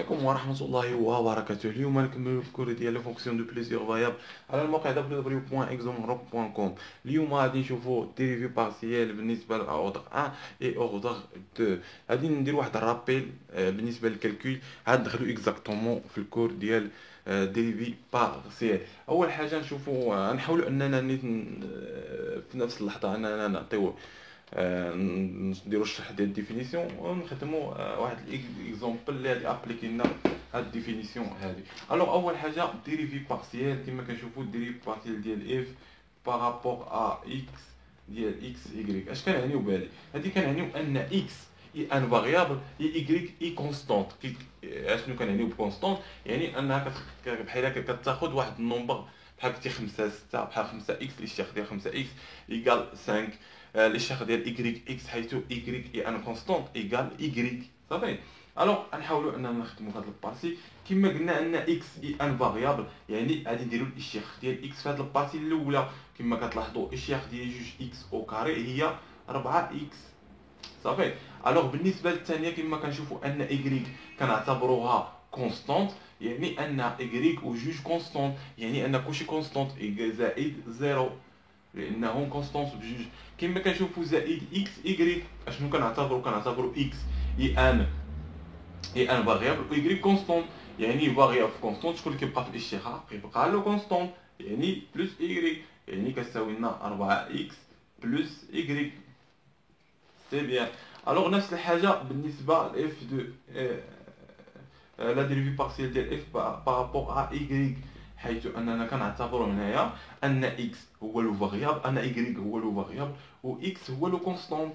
عليكم ورحمة الله وبركاته. اليوم نكملو الكوري ديال لي فونكسيون دو بليزيور فايابل على الموقع www.exomrock.com. اليوم غادي نشوفو ديريفي بارسيال بالنسبة لاوردر 1 اي اوردر 2. غادي ندير واحد الرابيل بالنسبة للكالكول، عاد ندخلو اكزاكتومون في الكور ديال ديريفي بارسيال. اول حاجة نشوفو نحاولو اننا في نفس اللحظة اننا نعطيو نديرو الشرح ديال الديفينيسيون ونخدمو واحد الاكزومبل اللي غادي ابليكي لنا هاد الديفينيسيون هادي. الوغ اول حاجه ديريفي بارسيال كما كنشوفو الديريفي بارسيال ديال اف بارابور ا اكس ديال اكس ايغريك. اش كنعنيو بالي؟ هادي كنعنيو ان اكس اي ان فاريابل اي ايغريك اي كونستانت. اشنو كنعنيو بكونستانت؟ يعني انها بحال هكا كتاخذ واحد النومبر بحال كنتي 5 6 بحال 5 اكس الاشتقاق ديال 5 اكس ايكال 5 الاشتقاق ديال ايغريك اكس حيث ايغريك اي ان كونستانت ايكال ايغريك. صافي. الوغ غنحاولوا اننا نخدموا هاد البارتي كما قلنا ان اكس اي ان فاريابل، يعني غادي نديروا الاشتقاق ديال اكس في هاد البارتي الاولى. كما كتلاحظوا الاشتقاق ديال جوج اكس او كاري هي 4 اكس. صافي. الوغ بالنسبه للثانيه كما كنشوفوا ان ايغريك كنعتبروها كونستانت، يعني ان ايغريك وجوج كونستانت، يعني ان كلشي كونستانت زائد زيرو لانه كونستانت بجوج. كما كنشوفوا زائد اكس ايغريك اشنو كنعتبروا اكس اي ان فاريابل و ايغريك كونستانت، يعني فاريابل كونستانت شكون اللي كيبقى في الاشتقاق كيبقى له كونستانت يعني بلس ايغريك، يعني كتساوي لنا 4 اكس بلس ايغريك. سي بيان. الوغ نفس الحاجه بالنسبه لاف دو لا ديريفي بارسيال ديال اف بارابور ا ايغريك، حيث اننا كنعتبروا هنايا ان اكس هو لو فاريابل، ان ايغريك هو لو فاريابل و اكس هو لو كونستانت.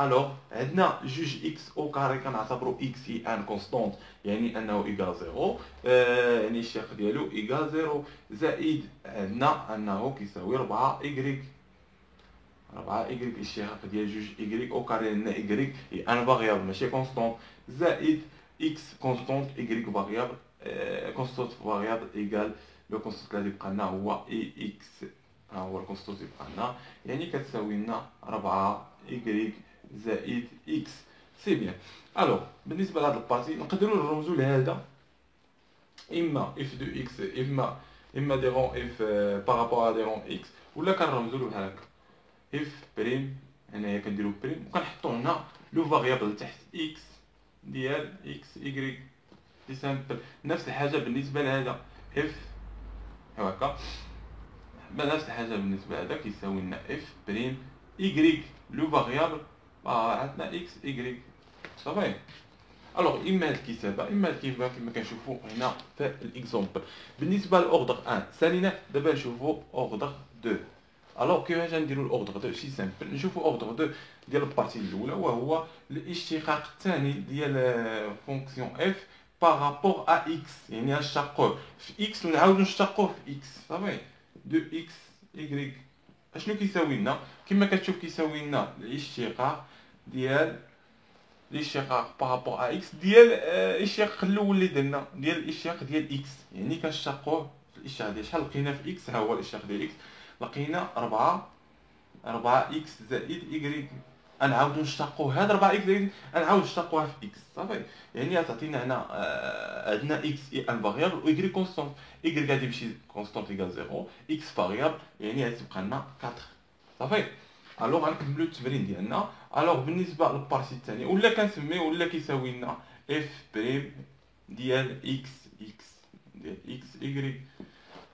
الوغ عندنا جوج اكس او كاري كنعتبروا اكس اي ان كونستانت، يعني انه ايكال زيرو، يعني الشق ديالو ايكال زيرو، زائد عندنا انه كيساوي 4 ايغريك. 4 ايغريك الاشتقاق ديال جوج ايغريك او كاري لان ايغريك اي ان فاريابل ماشي كونستانت، زائد اكس كونستانت ايغريك فاريابل، كونستانت فاريابل ايكال لو كونستانت اللي بقى لنا هو اي اكس، ها هو الكونستانت اللي بقى لنا، يعني كتساوي لنا 4 ايغريك زائد اكس. سي بيان. الوغ بالنسبه لهاد البارتي نقدروا نرمزوا لهذا اما اف دو اكس اما دي رون اف بارابور ا دي رون اكس، ولا كنرمزوا له بحال هكا اف بريم. هنايا كنديرو بريم وكنحطو هنا لو فاريابل تحت اكس ديال اكس ايغريك. سي سامبل. نفس الحاجه بالنسبه لهذا اف هكا، نفس الحاجه بالنسبه لهذا كيساوي لنا اف بريم ايغريك لو فاريابل عندنا اكس ايغريك. صافي. الوغ اما هاد الكتابه اما هاد الكتابه كما كنشوفوا هنا في الاكزومبل. بالنسبه لاوردر 1 سالينا، دابا نشوفوا اوردر 2. الوغ كيفاش غنديروا الاوردر 2؟ شي سامبل. نشوفوا اوردر 2 ديال البارتي الاولى وهو الاشتقاق الثاني ديال فونكسيون اف بارابور ا اكس، يعني غنشتقوه في اكس ونعاودو نشتقوه في اكس. صافي. دو اكس ايغريك اشنو كيساوي لنا؟ كما كتشوف كيساوي لنا الاشتقاق ديال الاشتقاق بارابور ا اكس ديال الاشتقاق الاول اللي درنا ديال الاشتقاق ديال اكس، يعني كنشتقوه في الاشتقاق ديال شحال لقينا في اكس. ها هو الاشتقاق ديال اكس لقينا 4 اكس زائد ايغريك. غنعاودو نشتقوه هاد 4 اكس زائد غنعاود نشتقوها في اكس. صافي. يعني غتعطينا هنا عندنا اكس اي ان فاريابل و ايغريك كونستانت. ايغريك غادي يمشي كونستانت ايكال زيرو، اكس فاريابل يعني غتبقى لنا 4. صافي. الوغ غنكملو التمرين ديالنا. الوغ بالنسبه للبارتي الثانيه ولا كنسميو ولا كيساوي لنا اف بريم ديال اكس ديال اكس ايغريك.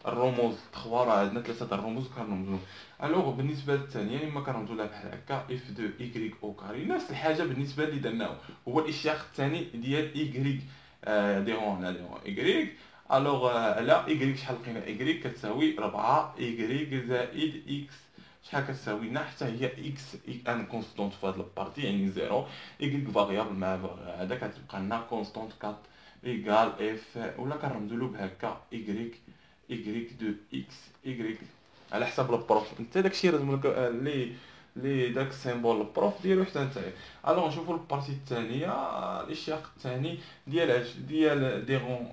الرموز 3 راه عندنا 3 د الرموز كنرمزو. الوغ بالنسبه للثانيه اما كنرمزو لها بحال هكا اف دو ايغريك او كاري، نفس الحاجه بالنسبه اللي درناو هو الاشتقاق الثاني ديال ايغريك ديرون على ديرون ايغريك. الوغ على ايغريك شحال لقينا ايغريك كتساوي 4 ايغريك زائد اكس شحال كتساوي لنا حتى هي اكس ان كونستانت في هاد البارتي يعني زيرو، ايغريك فاريابل مع هذا كتبقى لنا كونستانت 4 ايكال اف، ولا كنرمزو له بهكا ايغريك دو اكس ايغريك على حساب البروف. انت داكشي لازم لك لي داك السيمبول البروف ديالو حتى نتايا. الوغ نشوفوا البارتي الثانيه الاشتقاق الثاني ديال ديرون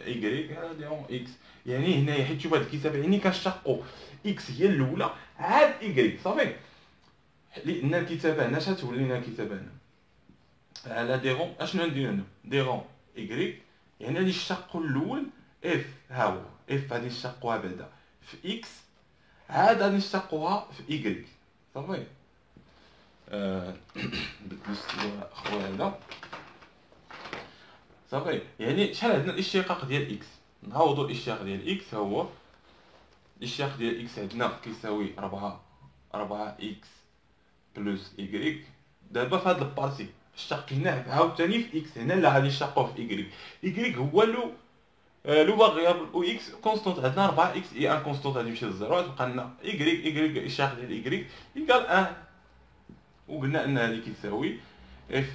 ايغريك ديرون اكس، يعني هنايا حيت شوف هاد الكتابه يعني كنشقوا اكس هي الاولى عاد ايغريك. صافي. لان الكتابه هنا شتولي لنا الكتابه هنا على ديرون اشنو ندير هنا ديرون إيكغيك، يعني غادي نشتقو الأول إف، ها هو إف غادي نشتقوها بعدا في إكس، عاد غادي نشتقوها في إيكغيك. صافي. بلوس خويا هذا. صافي، يعني شحال عندنا الاشتقاق ديال إكس؟ نعوضو الاشتقاق ديال إكس، ها هو الاشتقاق ديال إكس عندنا كيساوي 4 إكس بلس إيكغيك. دابا في هاد البارتي اشتقيناه عاوتاني في إكس، هنا لا غادي نشتقوه في إيكغيك. إيكغيك هو لو فاريابل و إكس كونستونت، عندنا 4 إكس إي ان كونستونت غادي يمشي للزيرو، غتبقى لنا إيكغيك الاشتقاق ديال إيكغيك إيكال 1. وقلنا ان هذه كيساوي اف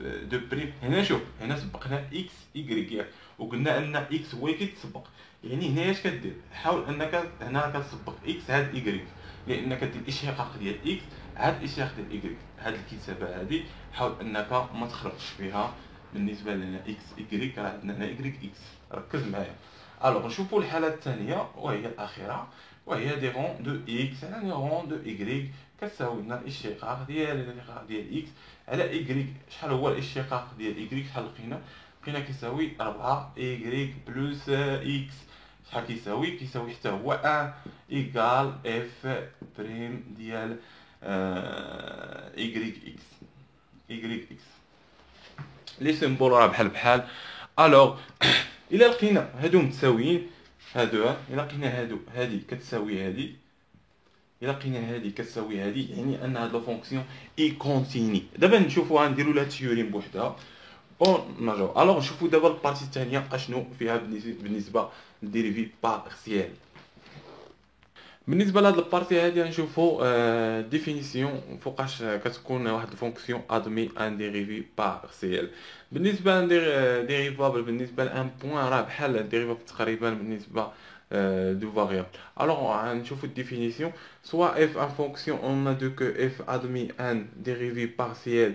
دو بريم. هنا شوف، هنا سبقنا اكس ايكغيك ياك، وقلنا ان اكس هو اللي كيتسبق. يعني هنا اش كدير؟ حاول انك هنا كتسبق اكس عاد ايكغيك، لان كدير الاشتقاق ديال اكس عاد الاشتقاق ديال ايكغيك. هاد الكتابه هذه حاول انك ما تخرجش فيها. بالنسبه لنا اكس ايكغيك راه عندنا هنا ايكغيك اكس، ركز معايا. الوغ نشوفوا الحاله الثانيه وهي الاخيره، وهي دي رون دو اكس على دي رون دو ايكغيك كتساوي لنا الاشتقاق ديال اكس على ايكغيك. شحال هو الاشتقاق ديال ايكغيك؟ شحال لقينا كيساوي 4 ايكغيك بلس اكس. شحال كيساوي حتى هو 1 ايكال اف بريم ديال ايكغيك اكس. لي سيمبول راه بحال. الوغ الا لقينا هادو متساويين، هادو الا لقينا هادي كتساوي هادي، الا لقينا هادي كتساوي هادي، يعني ان هاد لا فونكسيون اي كونتيني. دابا نشوفوها نديرو لها تيوريم بوحدها ونرجعو. الوغ نشوفو دابا البارتي الثانيه اشنو فيها بالنسبه للديريفي بارسيال. بالنسبه لهاد البارتي هادي غنشوفو ديفينيسيون فوقاش كتكون واحد الفونكسيون ادمي ان ديريفي بارسيال. بالنسبه ديريفابل بالنسبه لان بوين راه بحال ديريفابل تقريبا بالنسبه دو فاريابل. الوغ غنشوفو الديفينيسيون. soit f en fonction on a dit que f admet un dérivé partiel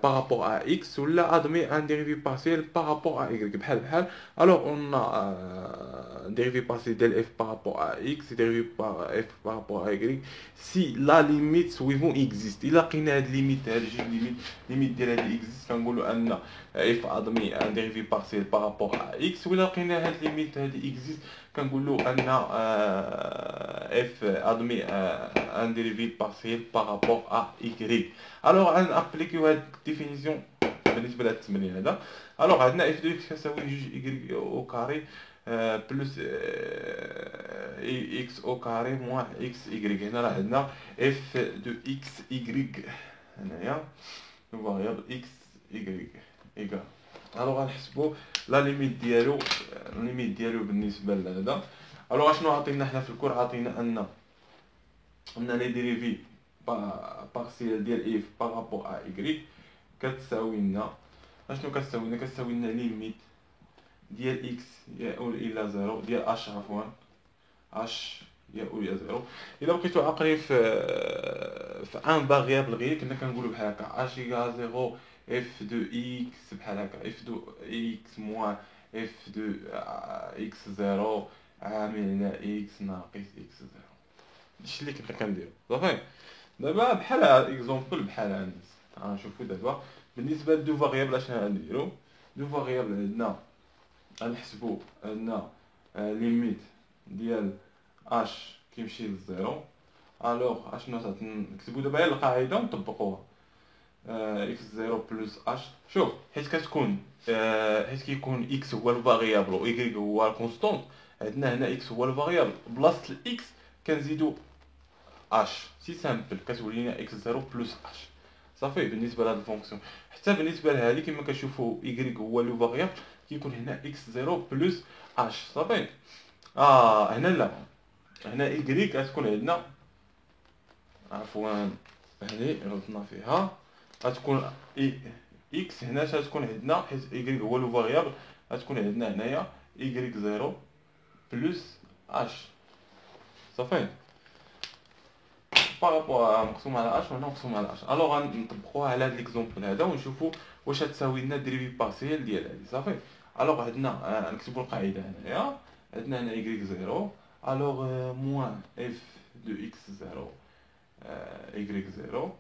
par rapport à x, ou là admet un dérivé partiel par rapport à y بحال. Alors on a dérivé partiel de f par rapport à x, dérivé par f par rapport à y si la limite suivante existe. Il a qu'une limite, limite de la existe quand on a f admet un dérivé partiel par rapport à x, ou là qu'une limite existe quand on a f admet un dérivé partiel par rapport à y. Alors on applique cette définition بالنسبه للتمرين هذا. الوغ عندنا اف دو اكس كتساوي جوج ايكغيك او كاري بلس اكس او كاري موان اكس ايكغيك. هنا راه عندنا اف دو اكس ايكغيك، هنايا فاريابل اكس ايكغيك ايكال. الوغ غنحسبو لا ليميت ديالو بالنسبه لهذا. الوغ اشنو عطينا حنا في الكور؟ عطينا ان لي ديريفي بارسيال ديال اف بارابور ا ايكغيك كتساوي لنا اشنو؟ كتساوي لنا ليميت ديال اكس يؤول الى زيرو ديال اش، عفوا اش يؤول الى زيرو. الا بقيتو عاقلين في ان فاريابل غير كنا كنقولوا بحال هكا اش ايكال زيرو اف دو اكس بحال هكا اف دو اكس موان اف دو اكس زيرو عامل على اكس ناقص اكس زيرو. هادشي اللي كنا كنديرو. صافي، دابا بحال اكزومبل بحال هذا غنشوفو. دابا بالنسبه لدو فاريابل اشنو غنديرو؟ دو فاريابل عندنا غنحسبو عندنا ليميت ديال اش كيمشي للزيرو. الوغ اشنو نكتبو دابا غير القاعده ونطبقوها. اكس زيرو بلس اش. شوف، حيت كيكون اكس هو الفاريابل و y هو الكونستونت، عندنا هنا اكس هو الفاريابل بلاصه الاكس كنزيدو اش. سي سامبل، كتولي لنا اكس زيرو بلس اش. صافي بالنسبه لهاد الفونكسيون. حتى بالنسبه لهادي كما كتشوفوا y هو لو فاريابل كيكون هنا اكس زيرو بلس اش. صافي. هنا لا، هنا y غتكون عندنا، عفوا هذه غلطنا فيها، غتكون اكس هنا غتكون عندنا حيت y هو لو فاريابل غتكون عندنا هنايا y زيرو بلس اش. صافي، بارابور مقسوم على اش وهنا مقسوم على اش. الوغ غنطبقوها على هاد ليكزومبل هذا ونشوفوا واش غتساوي لنا ديريفي بارسيال ديال هادي. صافي. الوغ عندنا نكتبو القاعده هنايا، عندنا هنا y زيرو الوغ موان اف دو اكس زيرو y زيرو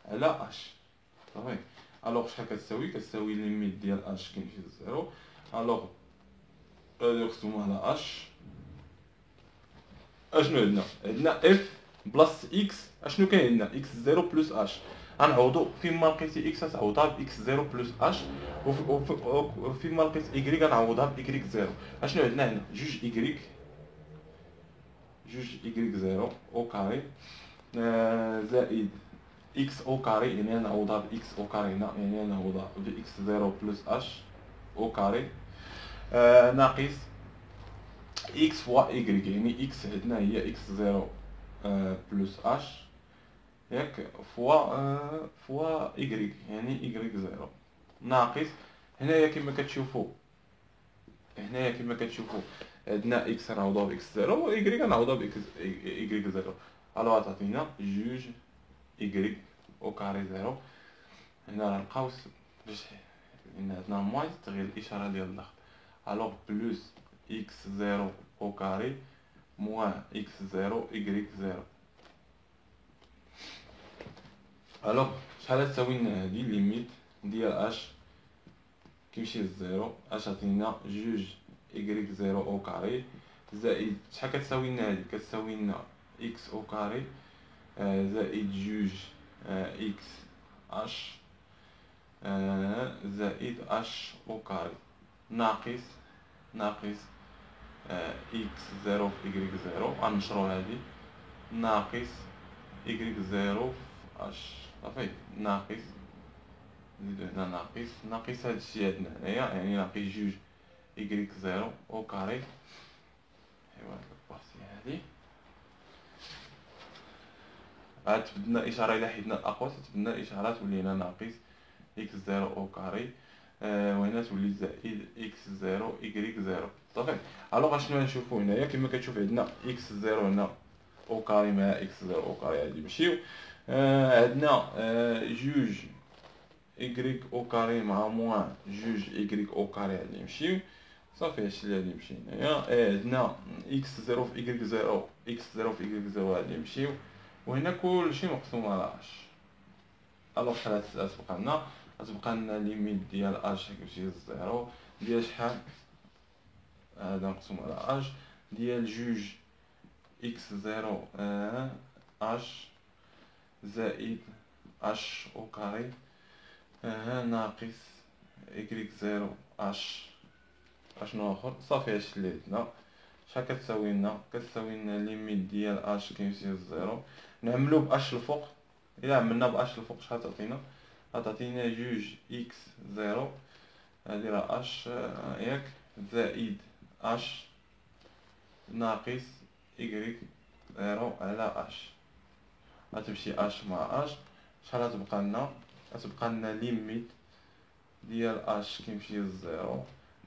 على اش. صافي. الوغ شحال كتساوي ليميت ديال اش كيمشي لزيرو. الوغ غادي نقسمو على اش. اشنو عندنا اف بلس اكس. اشنو كاين عندنا اكس زيرو بلس اش. غنعوضو فين ما لقيتي اكس غتعوضها باكس زيرو بلس اش، وفين ما لقيت ايكغيك غنعوضها بايكغيك زيرو. اشنو عندنا هنا جوج ايكغيك زيرو او كاري زائد اكس او كاري، يعني غنعوضها باكس او كاري هنا، يعني غنعوضها باكس زيرو بلس اش او كاري ناقص اكس فوا ايكغيك، يعني اكس عندنا هي اكس زيرو بلس اش ياك فوا ايكغيك، يعني ايكغيك زيرو ناقص هنايا كما كتشوفوا عندنا اكس غنعوضوها باكس زيرو و ايكغيك غنعوضوها باكس ايكغيك زيرو. الو تعطينا جوج ايكغيك او كاري زيرو. هنا غنلقاو باش لان عندنا موان تغير الاشاره ديال الضغط. الوغ بلس اكس زيرو او كاري موان اكس زيرو ايكغيك زيرو. الوغ شحال تساوي لنا هادي ليميت ديال اش كيمشي للزيرو. اش عطينا جوج ايكغيك زيرو او كاري زائد شحال كتساوي لنا هادي، كتساوي لنا اكس او كاري زائد جوج اكس اش زائد اش او كاري ناقص اكس زيرو في ايكغيك زيرو. غنشرو هادي ناقص ايكغيك زيرو في اش صافي ناقص نزيدو هنا ناقص هادشي عندنا هنايا، يعني ناقص جوج ايكغيك زيرو او كاري. ايوا هاد البارتي هادي عاد تبدلنا اشاره الى حيدنا الاقواس تبدلنا الاشارات ولينا ناقص اكس زيرو او كاري وهنا تولي زائد اكس زيرو ايكغيك زيرو صافي. الوغ اشنو غنشوفو هنايا كما كتشوف عندنا اكس زيرو هنا او كاري مع اكس زيرو او كاري غادي يمشيو. عندنا جوج ايكغيك او كاري مع موان جوج ايكغيك او كاري غادي يمشيو صافي. هادشي اللي غادي يمشي هنايا. عندنا اكس زيرو في ايكغيك زيرو غادي يمشيو، وهنا كلشي مقسوم على اش. الوغ شحال غتبقى لنا ليميت ديال اش كيمشي للزيرو ديال شحال هذا مقسوم على اش ديال جوج اكس زيرو اش زائد اش او كاري ناقص ايكغيك زيرو اش اشنو اخر صافي. هادشي اللي عندنا شحال كتساوي لنا ليميت ديال اش كيمشي للزيرو. نعملو باش الفوق، الا عملنا باش الفوق شحال تعطينا جوج اكس زيرو هادي راه اش ياك زائد اش ناقص ايكغيك زيرو على اش. غتمشي اش مع اش شحال غتبقى لنا ليميت ديال اش كيمشي للزيرو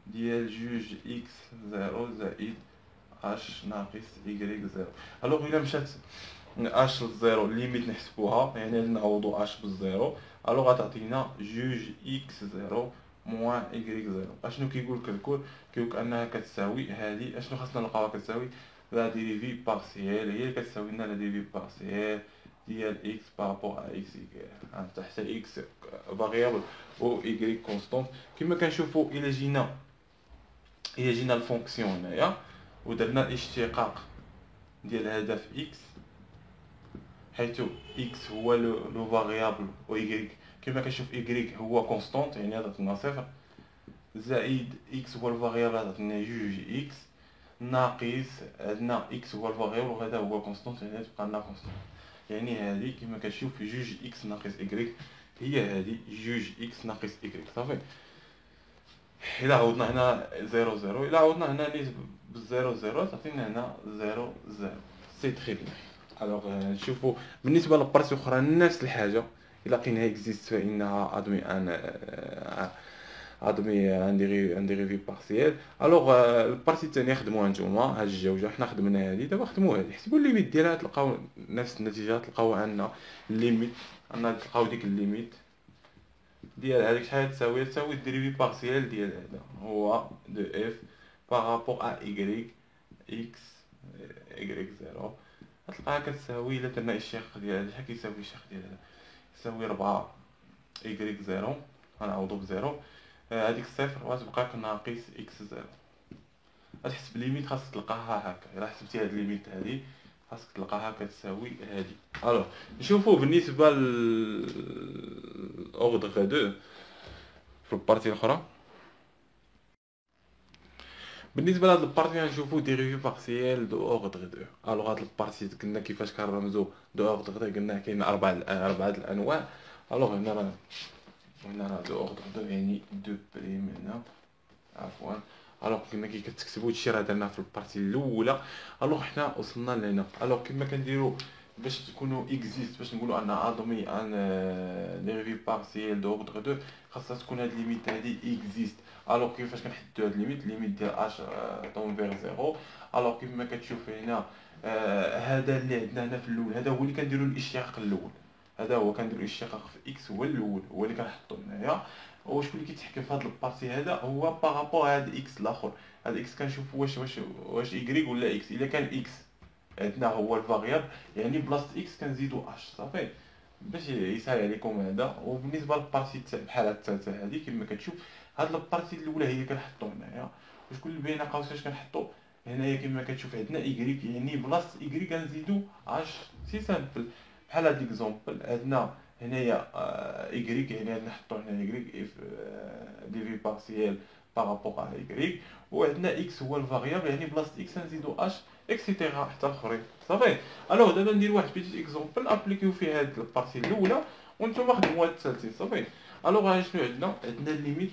ديال جوج اكس زيرو زائد اش ناقص ايكغيك زيرو. الوغ الا مشات اش للزيرو ليميت نحسبوها، يعني نعوضو اش بالزيرو. الوغ غتعطينا جوج اكس زيرو موان ايكغيك زيرو. اشنو كيقول الكالكول؟ كيقولك انها كتساوي هادي. اشنو خاصنا نلقاوها كتساوي؟ لا ديريفي بارسيال هي اللي كتساوي لنا لا ديريفي بارسيال ديال اكس بارابور ا اكس ايكال تحت اكس فاريابل و ايكغيك كونستونت. كما كنشوفو الى جينا الفونكسيون هنايا ودرنا الاشتقاق ديال هدف اكس، حيث اكس هو لو فاريابل و ايكغيك كما كنشوف ايكغيك هو كونستونت، يعني عطاتنا صفر زائد اكس هو الفاريابل عطاتنا جوج اكس ناقص عندنا اكس هو الفاريابل وهذا هو كونستونت، يعني تبقى لنا كونستونت. يعني هذه كما كتشوف جوج اكس ناقص ايكغيك هي هذه جوج اكس ناقص ايكغيك صافي. الا عوضنا هنا زيرو زيرو، الا عوضنا هنا نسبة بالزيرو زيرو تعطينا هنا زيرو زيرو. سي تري بيان. الوغ نشوفو بالنسبه للبارتي اخرى نفس الحاجه. الا لقيناها اكزيست فانها ادمي ان ديريفي بارسيال. الوغ البارتي الثانيه خدموها نتوما هاد الجوجه، حنا خدمنا هادي دابا خدموا هادي. حسبوا الليميت ديالها تلقاو نفس النتيجه. تلقاو عندنا الليميت، تلقاو ديك الليميت ديال هذيك شحال تساوي الديريفي بارسيال ديال هذا هو دو اف بارابور ا ايكغيك اكس ايكغيك زيرو. غتلقاها كتساوي الا درنا الشق ديال هذا شحال كيساوي الشق ديال هذا؟ يساوي 4 إيكغيك زيرو غنعوضو بزيرو، هاديك الصفر غتبقى ناقص إكس زيرو. غتحسب ليميت خاصك تلقاها هكا، إلا حسبتي هاد ليميت هادي خاصك تلقاها كتساوي هادي. الوغ نشوفو بالنسبة لأوردغ دو في البارتي الأخرى. بالنسبة لهاد البارتي غنشوفو ديريفي بارسيال دو اوردغ دو. الوغ هاد البارتي قلنا كيفاش كنرمزو دو اوردغ دو، قلنا كاين أربعة الأنواع. الوغ هنا راه دو اوردغ دو يعني دو بريم هنا، عفوا. الوغ كما كتكتبوا هادشي راه درناه في البارتي الاولى. الوغ حنا وصلنا لهنا. الوغ كما كنديروا باش تكونوا اكزيست، باش نقولوا ان ادومي ان ديريفي بارسيال دو اوردر دو، خاصها تكون هاد ليميت هادي اكزيست. الوغ كيفاش كنحددوا هاد ليميت ديال اش طون فيغ زيرو. الوغ كيما كتشوف هنا هذا اللي عندنا هنا في الاول، هذا هو اللي كنديروا الاشتقاق الاول، هذا هو كنديروا الاشتقاق في اكس هو الاول، هو اللي كنحطوا هنايا. وشكون اللي كيتحكم في هاد البارتي هذا هو بارابور هاد اكس الاخر. هاد اكس كنشوفوا واش ايكغيك ولا اكس. الا كان اكس عندنا هو الفاريابل، يعني بلاصه اكس كنزيدو اش صافي، باش يسهل عليكم هذا. وبالنسبه للبارتي بحال الثالثه هذه كما كتشوف، هاد البارتي الاولى هي كنحطو هنايا، وشكون اللي بين قوسين كنحطو هنايا كما كتشوف عندنا ايكغيك، يعني بلاصه ايكغيك كنزيدو اش. سي سامبل بحال هاد ليكزومبل عندنا هنايا ايكغيك، يعني عندنا نحطو هنا ايكغيك اف دي في بارسيال بارابور ا ايكغيك، وعندنا اكس هو الفاريابل، يعني بلاصه اكس نزيدو اش اكسيتيرا حتى الاخرين صافي. الوغ دابا ندير واحد بيتي اكزومبل ابليكيو فيه هاد البارتي الاولى، وانتم خدموا هاد الثالثين صافي. الوغ شنو عندنا الليميت،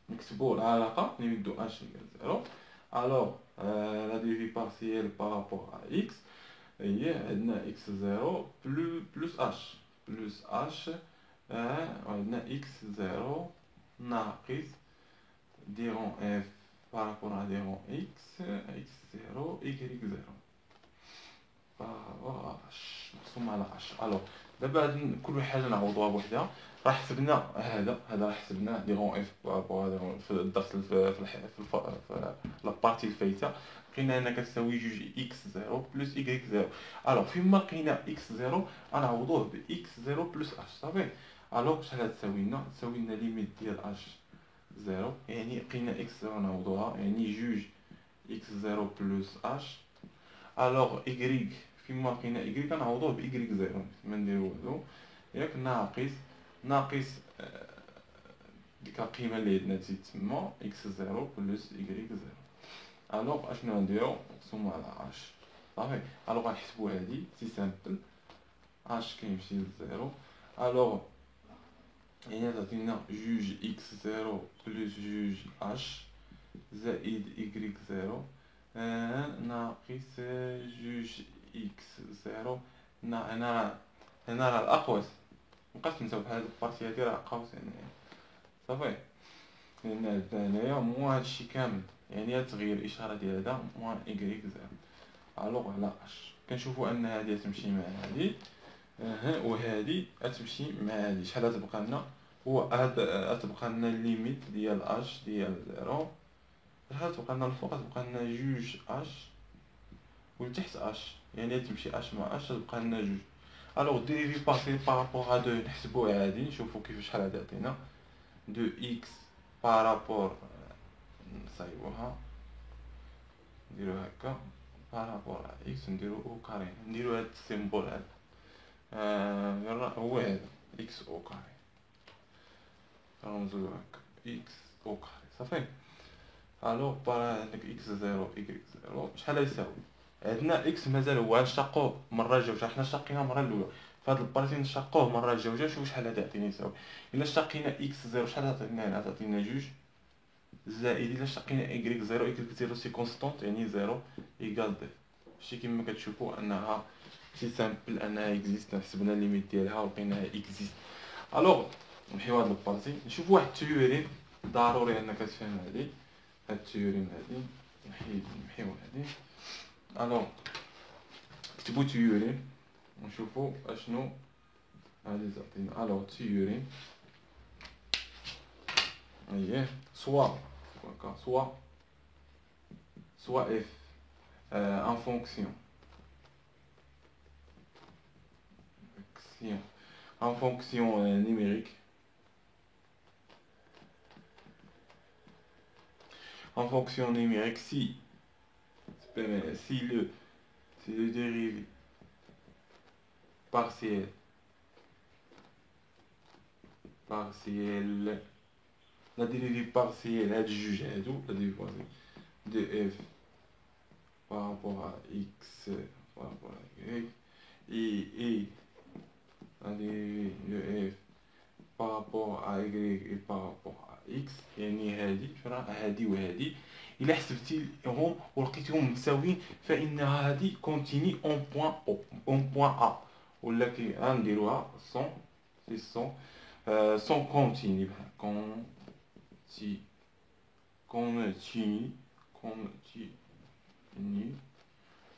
نكتبوا العلاقه ليميت دو اش ايكال زيرو. الوغ لا ديفي بارسيال بارابور ا اكس هي عندنا اكس زيرو بلوس اش وعندنا اكس زيرو ناقص ديرون اف بارابور ا ديرون اكس زيرو ايكغيك زيرو بارابور اش مقسوم على اش. الوغ دابا كل حاجه نعوضوها بوحدها. راه حسبنا هذا راه حسبناه ديرون اف بارابور ديرون في الدرس في لابارتي الفايته. لقينا هنا كتساوي جوج اكس زيرو بلس ايكغيك زيرو. الوغ فيما لقينا اكس زيرو غنعوضوه ب اكس زيرو بلس اش صافي. الوغ شحال تساوي لنا؟ تساوي لنا ليميت ديال اش زيرو، يعني لقينا اكس زيرو نعوضوها يعني جوج اكس زيرو بلس اش. الوغ ايكغيك فيما لقينا ايكغيك غنعوضوه بايكغيك زيرو، ما نديرو والو، ياك ناقص ديك القيمه اللي عندنا تما اكس زيرو بلس ايكغيك زيرو. الوغ اشنو غنديرو؟ نقسمو على اش صافي. الوغ غنحسبو هادي سي سامبل، اش كيمشي لزيرو. الوغ هنا تعطينا جوج اكس زيرو بلس جوج اش زائد ايكغيك زيرو ناقص جوج اكس زيرو. هنا راه الاقواس مبقاش تنساو بحال هاد البارتي هادي راه قوس هنايا صافي، لان عندنا هنايا موان هادشي كامل، يعني هاد تغيير الاشاره ديال هذا موان ايكغيك زيرو. الوغ على اش كنشوفوا ان هادي تمشي مع هادي وهادي غتمشي مع هادي. شحال غتبقى لنا؟ هو هاد غتبقى لنا الليميت ديال اش ديال زيرو. شحال تبقى لنا الفوق؟ غتبقى لنا جوج اش ولتحت اش، يعني تمشي اش مع اش تبقى لنا جوج. الوغ ديريفي بارابور ا دو نحسبوه عادي، نشوفو كيفاش شحال غادي يعطينا دو اكس بارابور نصايبوها نديرو هكا بارابور ا اكس نديرو او كاري، نديرو هاد السيمبول هذا هو هذا اكس او كاري، نرمزو هكا اكس او كاري صافي. الوغ عندك اكس زيرو ايكغيك زيرو شحال يساوي؟ عندنا اكس مازال هو غنشقوه مره جوج، حنا شقينا المره الاولى فهاد البارتي نشقوه مره جوج. شوف شحال غادي يعطيني يساوي. الا شقينا اكس زيرو شحال غتعطينا هنا؟ غتعطينا جوج زائد الا شقينا ايكغيك زيرو، ايكغيك زيرو سي كونستونت يعني زيرو ايكال دي. شتي كيما كتشوفوا انها سي سامبل انها اكزيست، حسبنا ليميت ديالها ولقيناها اكزيست. الوغ نمحيو هاد البارتي نشوفوا واحد التيوري ضروري انك تفهم هادي. هاد التيورين هادي نمحيو هادي. الوغ كتبوا تيورين ونشوفوا اشنو غادي تعطينا. الوغ تيورين اييه soit f en fonction en fonction numérique. En fonction numérique, si le dérivé partiel la dérivée partielle هاد الجوج هادو la dérivée partielle de f par rapport à x par rapport à y et la dérivée de f par rapport à y et par rapport à x يعني هادي وهادي إلا حسبتيهم ولقيتيهم متساويين فإنها هادي كونتيني اون بوان A ولا كي غنديروها سون كونتيني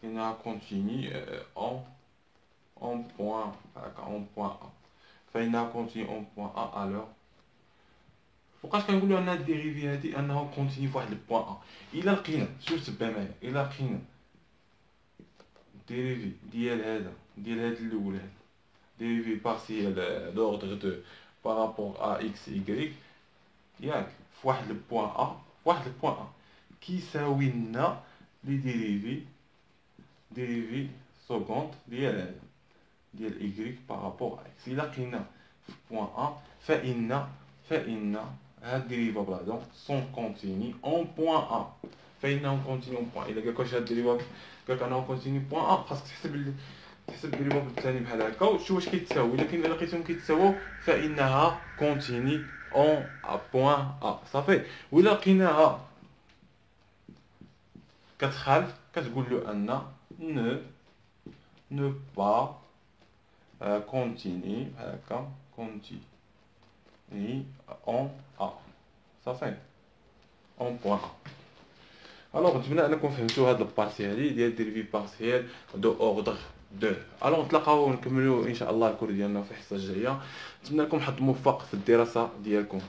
إنها كونتيني en point A فإنها كونتيني en point A alors فوقاش كنقولوا ان الديريفي هادي انه كونتيني فواحد البوان ا الا لقينا شوف تبع معايا الا لقينا الديريفي ديال هذا الاول هذا ديريفي بارسيال دوردر دو بارابور ا اكس اي ياك فواحد البوان ا كيساوي لنا لي ديريفي سكوند ديال هذا ديال اي بارابور اكس الا لقينا في بوان ا فإن هاد ديريفابل هادو سون كونتيني اون بوان ا فإنهم كونتيني اون بوان. إلا قالك واش هاد ديريفابل قالك انه كونتيني بوان ا خاصك تحسب الديريفابل الثاني بحال هكا وتشوف واش كيتساوي. لكن الا لقيتهم كيتساووا فإنها كونتيني اون بوان ا صافي. وإلا لقيناها كتخالف كتقول له ان ne pas continue هكا continue en A صافي en point A. الوغ نتمنى انكم فهمتوا هاد البارتي هادي ديال ديريفي بارسيال دو اوردر 2. الوغ نتلاقاو ونكملوا ان شاء الله الكور ديالنا في الحصه الجايه. نتمنى لكم حظ موفق في الدراسه ديالكم.